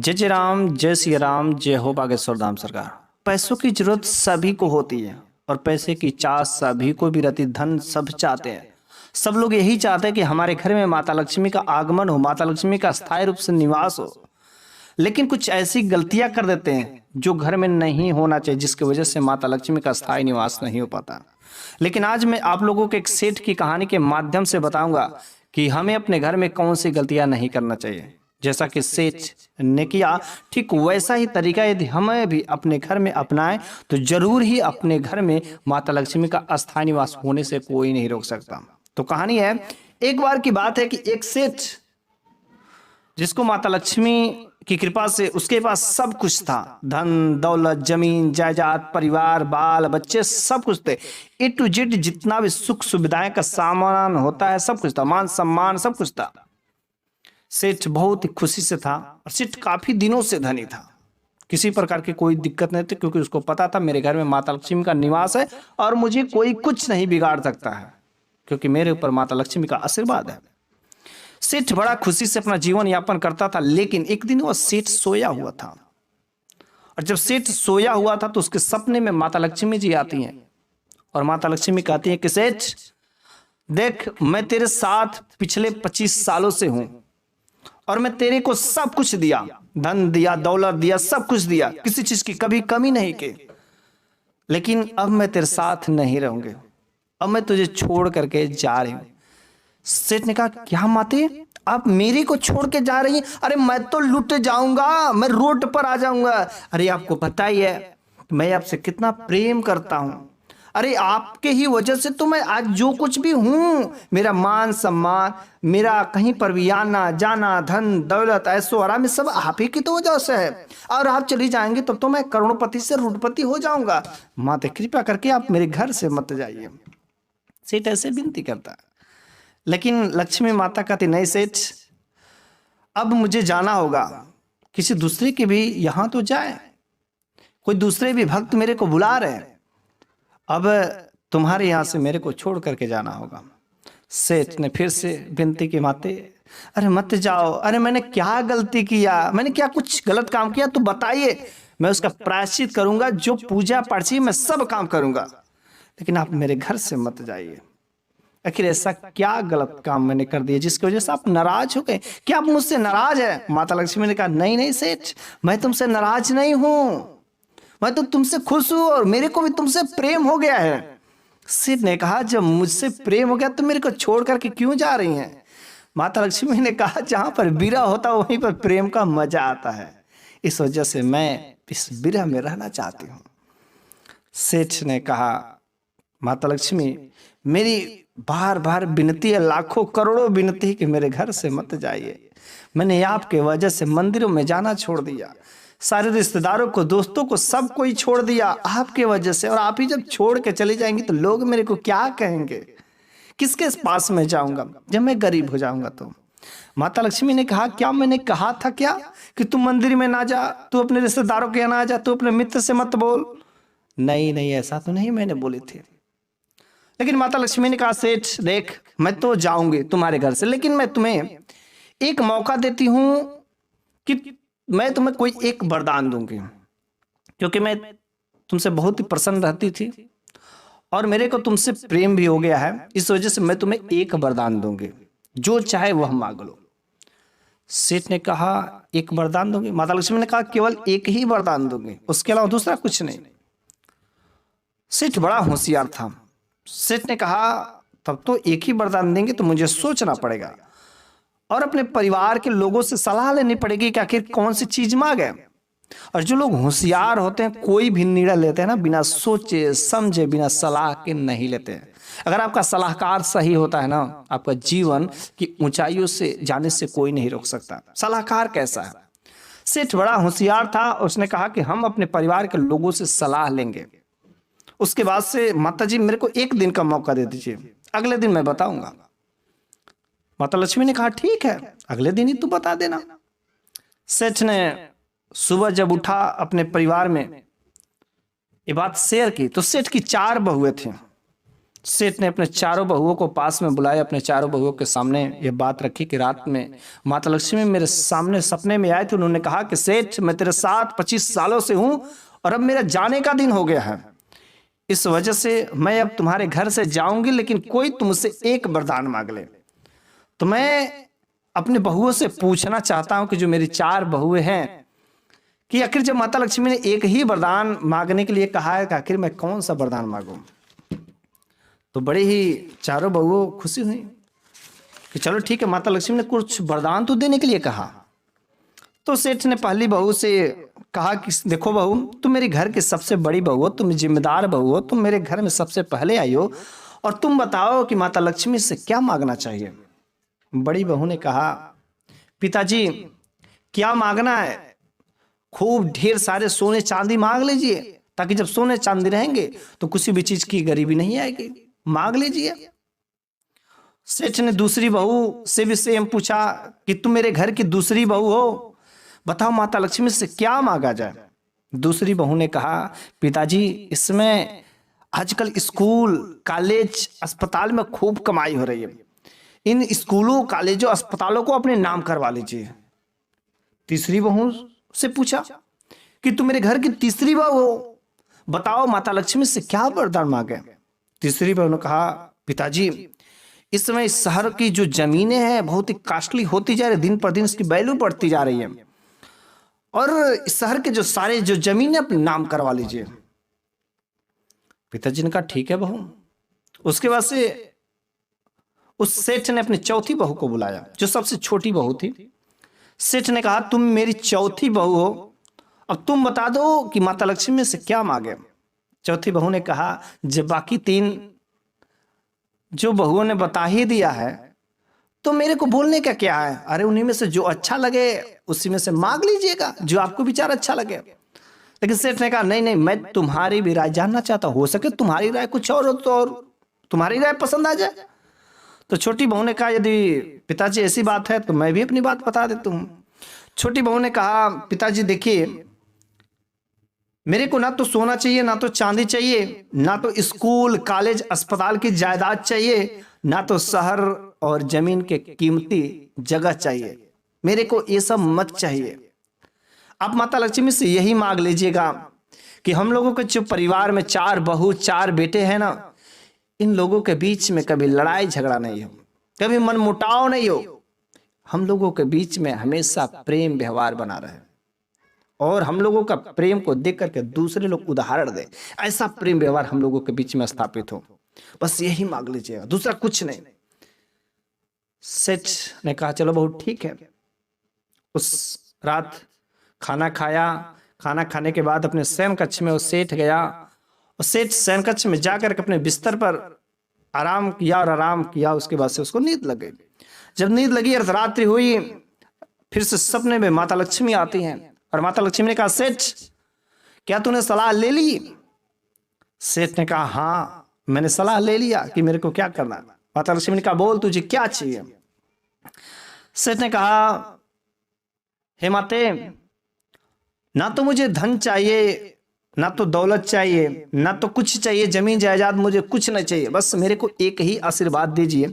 जय जय राम, जय सिया राम, जय हो बागेश्वर धाम सरकार। पैसों की जरूरत सभी को होती है और पैसे की चाह सभी को भी रहती। धन सब चाहते हैं। सब लोग यही चाहते हैं कि हमारे घर में माता लक्ष्मी का आगमन हो, माता लक्ष्मी का स्थायी रूप से निवास हो। लेकिन कुछ ऐसी गलतियां कर देते हैं जो घर में नहीं होना चाहिए, जिसकी वजह से माता लक्ष्मी का स्थायी निवास नहीं हो पाता। लेकिन आज मैं आप लोगों को एक सेठ की कहानी के माध्यम से बताऊंगा कि हमें अपने घर में कौन सी गलतियां नहीं करना चाहिए। जैसा कि सेठ ने किया, ठीक वैसा ही तरीका यदि हमें भी अपने घर में अपनाएं तो जरूर ही अपने घर में माता लक्ष्मी का अस्थायी निवास होने से कोई नहीं रोक सकता। तो कहानी है, एक बार की बात है कि एक सेठ जिसको माता लक्ष्मी की कृपा से उसके पास सब कुछ था। धन दौलत, जमीन जायदाद, परिवार, बाल बच्चे, सब कुछ थे। ए टू जेड जितना भी सुख सुविधाएं का सामान होता है सब कुछ था, मान सम्मान सब कुछ था। सेठ बहुत ही खुशी से था और सेठ काफी दिनों से धनी था। किसी प्रकार की कोई दिक्कत नहीं थी, क्योंकि उसको पता था मेरे घर में माता लक्ष्मी का निवास है और मुझे कोई कुछ नहीं बिगाड़ सकता है, क्योंकि मेरे ऊपर माता लक्ष्मी का आशीर्वाद है। सेठ बड़ा खुशी से अपना जीवन यापन करता था। लेकिन एक दिन वह सेठ सोया हुआ था और जब सेठ सोया हुआ था तो उसके सपने में माता लक्ष्मी जी आती हैं और माता लक्ष्मी कहती हैं कि सेठ देख, मैं तेरे साथ पिछले 25 सालों से हूं और मैं तेरे को सब कुछ दिया, धन दिया, दौलत दिया, सब कुछ दिया, किसी चीज की कभी कमी नहीं की। लेकिन अब मैं तेरे साथ नहीं रहूंगी, अब मैं तुझे छोड़ करके जा रही हूं। सेठ ने कहा, क्या माते, आप मेरे को छोड़ के जा रही हैं? अरे मैं तो लुट जाऊंगा, मैं रोड पर आ जाऊंगा। अरे आपको पता ही है मैं आपसे कितना प्रेम करता हूं। अरे आपके ही वजह से तो मैं आज जो कुछ भी हूं, मेरा मान सम्मान, मेरा कहीं पर भी आना जाना, धन दौलत, ऐशो आराम, सब आप ही की तो वजह से है। और आप चली जाएंगे तब तो मैं करोड़पति से रोडपति हो जाऊंगा। माते कृपा करके आप मेरे घर से मत जाइए। सेठ ऐसे विनती करता है। लेकिन लक्ष्मी माता कहती, नहीं सेठ, अब मुझे जाना होगा, किसी दूसरे के भी यहां तो जाए, कोई दूसरे भी भक्त मेरे को बुला रहे हैं, अब तुम्हारे यहां से मेरे को छोड़ करके जाना होगा। सेठ ने फिर से विनती की, माते अरे मत जाओ, अरे मैंने क्या गलती किया, मैंने क्या कुछ गलत काम किया तो बताइए, मैं उसका प्रायश्चित करूंगा, जो पूजा पाठ चाहिए मैं सब काम करूंगा, लेकिन आप मेरे घर से मत जाइए। आखिर ऐसा क्या गलत काम मैंने कर दिया जिसकी वजह से आप नाराज हो गए? क्या आप मुझसे नाराज है? माता लक्ष्मी ने कहा, नहीं नहीं सेठ, मैं तुमसे नाराज नहीं हूं, मैं तो तुमसे खुश हूं और मेरे को भी तुमसे प्रेम हो गया है। सेठ ने कहा, जब मुझसे प्रेम हो गया तो मेरे को छोड़ करके क्यों जा रही हैं? माता लक्ष्मी ने कहा, जहां पर विरह होता वहीं पर प्रेम का मजा आता है, इस वजह से मैं इस विरह में रहना चाहती हूँ। सेठ ने कहा, माता लक्ष्मी मेरी बार बार विनती है, लाखों करोड़ों विनती है कि मेरे घर से मत जाइए। मैंने आपके वजह से मंदिरों में जाना छोड़ दिया, सारे रिश्तेदारों को, दोस्तों को, सब कोई छोड़ दिया आपके वजह से। और आप ही जब छोड़ के चली जाएंगी तो लोग मेरे को क्या कहेंगे? किसके पास में जाऊंगा जब मैं गरीब हो जाऊंगा तो? माता लक्ष्मी ने कहा, क्या मैंने कहा था क्या कि तू मंदिर में ना जा, तू अपने रिश्तेदारों के यहाँ ना जा, तू अपने मित्र से मत बोल? नहीं नहीं, ऐसा तो नहीं मैंने बोली थी। लेकिन माता लक्ष्मी ने कहा, सेठ देख, मैं तो जाऊंगी तुम्हारे घर से, लेकिन मैं तुम्हें एक मौका देती हूं कि मैं तुम्हें कोई एक वरदान दूंगी, क्योंकि मैं तुमसे बहुत ही प्रसन्न रहती थी और मेरे को तुमसे प्रेम भी हो गया है, इस वजह से मैं तुम्हें एक वरदान दूंगी, जो चाहे वह मांग लो। सेठ ने कहा, एक वरदान दूंगी? माता लक्ष्मी ने कहा, केवल एक ही वरदान दूंगी, उसके अलावा दूसरा कुछ नहीं। सेठ बड़ा होशियार था। सेठ ने कहा, तब तो एक ही वरदान देंगे तो मुझे सोचना पड़ेगा और अपने परिवार के लोगों से सलाह लेनी पड़ेगी कि आखिर कौन सी चीज मांगे। और जो लोग होशियार होते हैं, कोई भी निर्णय लेते हैं ना, बिना सोचे समझे, बिना सलाह के नहीं लेते हैं। अगर आपका सलाहकार सही होता है ना, आपका जीवन की ऊंचाइयों से जाने से कोई नहीं रोक सकता। सलाहकार कैसा है? सेठ बड़ा होशियार था, उसने कहा कि हम अपने परिवार के लोगों से सलाह लेंगे, उसके बाद से माता जी मेरे को एक दिन का मौका दे दीजिए, अगले दिन मैं बताऊंगा। माता लक्ष्मी ने कहा, ठीक है, अगले दिन ही तू बता देना। सेठ ने सुबह जब उठा, अपने परिवार में ये बात शेयर की, तो सेठ की 4 बहुएं थी। सेठ ने अपने चारों बहुओं को पास में बुलाया, अपने चारों बहुओं के सामने ये बात रखी कि रात में माता लक्ष्मी मेरे सामने सपने में आए थे। उन्होंने कहा कि सेठ, मैं तेरे साथ 25 सालों से हूं और अब मेरा जाने का दिन हो गया है। इस वजह से मैं अब तुम्हारे घर से जाऊंगी, लेकिन कोई तुमसे एक वरदान मांग ले। तो मैं अपने बहुओं से पूछना चाहता हूं कि जो मेरी 4 बहुएं हैं, कि आखिर जब माता लक्ष्मी ने एक ही वरदान मांगने के लिए कहा है, कि आखिर मैं कौन सा वरदान मांगूं। तो बड़े ही चारों बहुओं खुशी हुई कि चलो ठीक है, माता लक्ष्मी ने कुछ वरदान तो देने के लिए कहा। तो सेठ ने पहली बहू से कहा कि देखो बहू, तुम मेरे घर की सबसे बड़ी बहू हो, तुम जिम्मेदार बहू हो, तुम मेरे घर में सबसे पहले आई हो, और तुम बताओ कि माता लक्ष्मी से क्या मांगना चाहिए। बड़ी बहू ने कहा, पिताजी क्या मांगना है, खूब ढेर सारे सोने चांदी मांग लीजिए, ताकि जब सोने चांदी रहेंगे तो किसी भी चीज की गरीबी नहीं आएगी, मांग लीजिए। सेठ ने दूसरी बहू से भी सेम पूछा कि तुम मेरे घर की दूसरी बहू हो, बताओ माता लक्ष्मी से क्या मांगा जाए। दूसरी बहू ने कहा, पिताजी इसमें आजकल स्कूल कॉलेज अस्पताल में खूब कमाई हो रही है, इन स्कूलों कॉलेजों अस्पतालों को अपने नाम करवा लीजिए। तीसरी बहू से पूछा कि तुम मेरे घर की तीसरी बहू हो, बताओ माता लक्ष्मी से क्या वरदान मांगे। तीसरी बहू ने कहा, पिताजी इस समय इस शहर की जो जमीनें हैं बहुत ही कॉस्टली होती जा रही है, दिन पर दिन इसकी वैल्यू बढ़ती जा रही है, और इस शहर के जो सारे जो जमीनें अपने नाम करवा लीजिए। पिताजी ने कहा ठीक है बहू। उसके बाद से उस सेठ ने अपनी चौथी बहू को बुलाया, जो सबसे छोटी बहू थी। सेठ ने कहा, तुम मेरी चौथी बहू हो, अब तुम बता दो कि माता लक्ष्मी से क्या मांगे। चौथी बहू ने कहा, जब बाकी 3 जो बहुओं ने बता ही दिया है तो मेरे को बोलने का क्या है। अरे उन्हीं में से जो अच्छा लगे उसी में से मांग लीजिएगा, जो आपको विचार अच्छा लगे। लेकिन सेठ ने कहा, नहीं नहीं, मैं तुम्हारी भी राय जानना चाहता हूं, हो सके तुम्हारी राय कुछ और हो तो और तुम्हारी राय पसंद आ जाए। तो छोटी बहू ने कहा, यदि पिताजी ऐसी बात है तो मैं भी अपनी बात बता देता हूं। छोटी बहू ने कहा, पिताजी देखिए, मेरे को ना तो सोना चाहिए, ना तो चांदी चाहिए, ना तो स्कूल कॉलेज अस्पताल की जायदाद चाहिए, ना तो शहर और जमीन के कीमती जगह चाहिए। मेरे को ये सब मत चाहिए। आप माता लक्ष्मी से यही मांग लीजिएगा कि हम लोगों के जो परिवार में 4 बहू 4 बेटे हैं ना, इन लोगों के बीच में कभी लड़ाई झगड़ा नहीं हो, कभी मनमुटाव नहीं हो, हम लोगों के बीच में हमेशा प्रेम व्यवहार बना रहे, और हम लोगों का प्रेम को देख करके दूसरे लोग उदाहरण दे, ऐसा प्रेम व्यवहार हम लोगों के बीच में स्थापित हो। बस यही मांग लीजिएगा, दूसरा कुछ नहीं। सेठ ने कहा, चलो बहुत ठीक है। उस रात खाना खाया, खाना खाने के बाद अपने शयन कक्ष में वो सेठ गया, और सेठ शयन कक्ष में जाकर अपने बिस्तर पर आराम किया, और आराम किया उसके बाद से उसको नींद लग गई। जब नींद लगी, अर्धरात्रि हुई, फिर से सपने में माता लक्ष्मी आती हैं, और माता लक्ष्मी ने कहा, सेठ क्या तूने सलाह ले ली। सेठ ने कहा, हाँ मैंने सलाह ले लिया कि मेरे को क्या करना। माता लक्ष्मी ने कहा, बोल तुझे क्या चाहिए। सेठ ने कहा, हे माते, ना तो मुझे धन चाहिए, ना तो दौलत चाहिए, ना तो कुछ चाहिए, जमीन जायदाद मुझे कुछ नहीं चाहिए, बस मेरे को एक ही आशीर्वाद दीजिए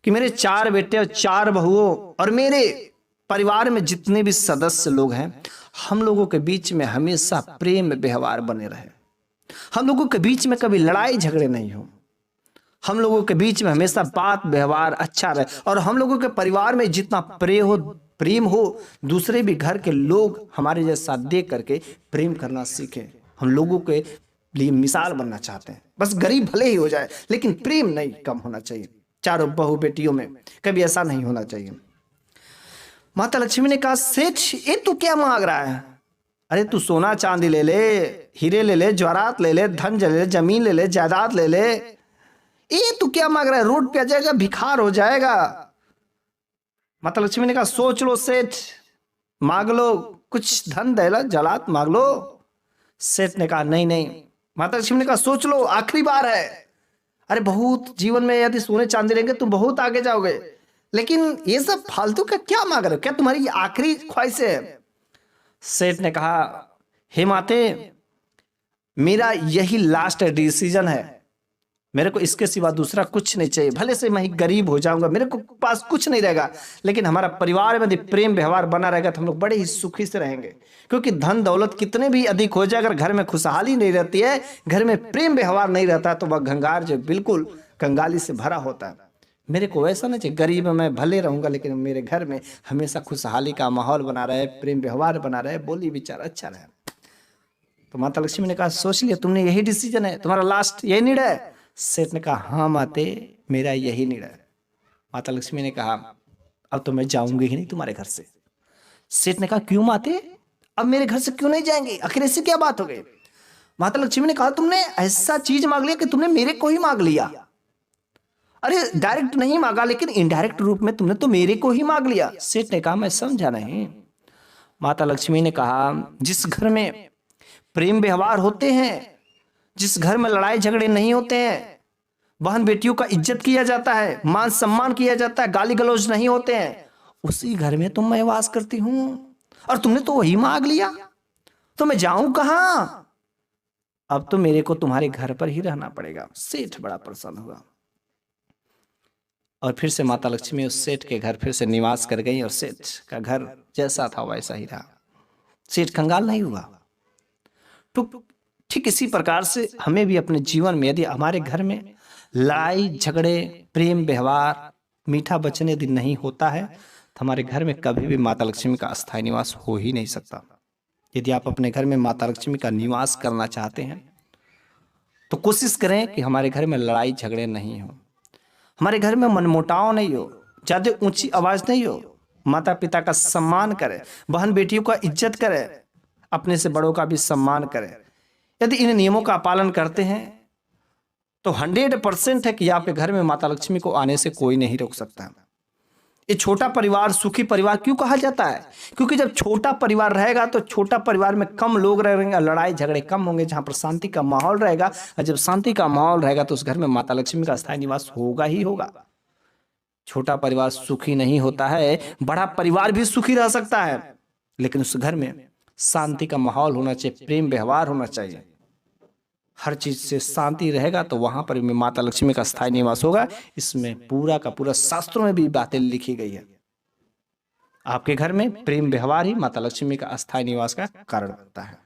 कि मेरे 4 बेटे और 4 बहुओं और मेरे परिवार में जितने भी सदस्य लोग हैं, हम लोगों के बीच में हमेशा प्रेम व्यवहार बने रहे, हम लोगों के बीच में कभी लड़ाई झगड़े नहीं हो, हम लोगों के बीच में हमेशा बात व्यवहार अच्छा रहे, और हम लोगों के परिवार में जितना प्रेम हो दूसरे भी घर के लोग हमारे जैसा देख करके प्रेम करना सीखे। हम लोगों के लिए मिसाल बनना चाहते हैं। बस गरीब भले ही हो जाए, लेकिन प्रेम नहीं कम होना चाहिए। 4 बहू बेटियों में कभी ऐसा नहीं होना चाहिए। माता लक्ष्मी ने कहा, सेठ ये तू क्या मांग रहा है। अरे तू सोना चांदी ले ले, हीरे ले ले, जवाहरात ले ले, धन ले ले, जमीन ले ले, जायदाद ले ले, ये तू क्या मांग रहा है, रोड पे आ जाएगा, भिखार हो जाएगा। माता लक्ष्मी ने कहा, सोच लो सेठ, मांग लो, कुछ धन दौलत जलात मांग लो। सेठ ने कहा, नहीं नहीं। माता लक्ष्मी ने कहा, सोच लो, आखिरी बार है। अरे बहुत जीवन में यदि सोने चांदी लेंगे तो बहुत आगे जाओगे, लेकिन ये सब फालतू का क्या मांग रहे हो, क्या तुम्हारी आखिरी ख्वाहिश है। सेठ ने कहा, हे माते, मेरा यही लास्ट डिसीजन है, मेरे को इसके सिवा दूसरा कुछ नहीं चाहिए। भले से मैं ही गरीब हो जाऊंगा, मेरे को पास कुछ नहीं रहेगा, लेकिन हमारा परिवार में यदि प्रेम व्यवहार बना रहेगा तो हम लोग बड़े ही सुखी से रहेंगे। क्योंकि धन दौलत कितने भी अधिक हो जाए, अगर घर में खुशहाली नहीं रहती है, घर में प्रेम व्यवहार नहीं रहता, तो वह घंगार जो बिल्कुल कंगाली से भरा होता है। मेरे को ऐसा नहीं चाहिए, गरीब मैं भले रहूंगा लेकिन मेरे घर में हमेशा खुशहाली का माहौल बना रहे, प्रेम व्यवहार बना रहे, बोली विचार अच्छा रहे। तो माता लक्ष्मी ने कहा सोच लिया, तुमने यही डिसीजन है, तुम्हारा लास्ट यही निर्णय है। सेठ ने कहा हाँ माते, मेरा यही निर्णय है। माता लक्ष्मी ने कहा अब तो मैं जाऊंगी ही नहीं तुम्हारे घर से। सेठ ने कहा क्यों माते, अब मेरे घर से क्यों नहीं जाएंगे, आखिर ऐसी क्या बात हो गई। माता लक्ष्मी ने कहा तुमने ऐसा चीज मांग लिया कि तुमने मेरे को ही मांग लिया। अरे डायरेक्ट नहीं मांगा, लेकिन इनडायरेक्ट रूप में तुमने तो मेरे को ही मांग लिया। सेठ ने कहा मैं समझा नहीं। माता लक्ष्मी ने कहा जिस घर में प्रेम व्यवहार होते हैं, जिस घर में लड़ाई झगड़े नहीं होते हैं, बहन बेटियों का इज्जत किया जाता है, मान सम्मान किया जाता है, गाली गलौज नहीं होते हैं, उसी घर में तुम मैं वास करती हूं, और तुमने तो वही मांग लिया, तो मैं जाऊं कहां। अब तो मेरे को तुम्हारे घर पर ही रहना पड़ेगा। सेठ बड़ा प्रसन्न हुआ और फिर से माता लक्ष्मी उस सेठ के घर फिर से निवास कर गई, और सेठ का घर जैसा था वैसा ही रहा। सेठ कंगाल नहीं हुआ। तो ठीक इसी प्रकार से हमें भी अपने जीवन में यदि हमारे घर में लड़ाई झगड़े, प्रेम व्यवहार, मीठा वचन यदि नहीं होता है, तो हमारे घर में कभी भी माता लक्ष्मी का अस्थायी निवास हो ही नहीं सकता। यदि आप अपने घर में माता लक्ष्मी का निवास करना चाहते हैं तो कोशिश करें कि हमारे घर में लड़ाई झगड़े नहीं हो, हमारे घर में मनमुटाव नहीं हो, ज्यादा ऊंची आवाज नहीं हो, माता पिता का सम्मान करें, बहन बेटियों का इज्जत करें, अपने से बड़ों का भी सम्मान करें। यदि इन नियमों का पालन करते हैं तो 100% है कि आपके घर में माता लक्ष्मी को आने से कोई नहीं रोक सकता। ये छोटा परिवार सुखी परिवार क्यों कहा जाता है, क्योंकि जब छोटा परिवार रहेगा तो छोटा परिवार में कम लोग रहेंगे, लड़ाई झगड़े कम होंगे, जहां पर शांति का माहौल रहेगा। और जब शांति का माहौल रहेगा तो उस घर में माता लक्ष्मी का स्थायी निवास होगा ही होगा। छोटा परिवार सुखी नहीं होता है, बड़ा परिवार भी सुखी रह सकता है, लेकिन उस घर में शांति का माहौल होना चाहिए, प्रेम व्यवहार होना चाहिए, हर चीज से शांति रहेगा तो वहां पर भी माता लक्ष्मी का स्थायी निवास होगा। इसमें पूरा का पूरा शास्त्रों में भी बातें लिखी गई है। आपके घर में प्रेम व्यवहार ही माता लक्ष्मी का अस्थायी निवास का कारण बनता है।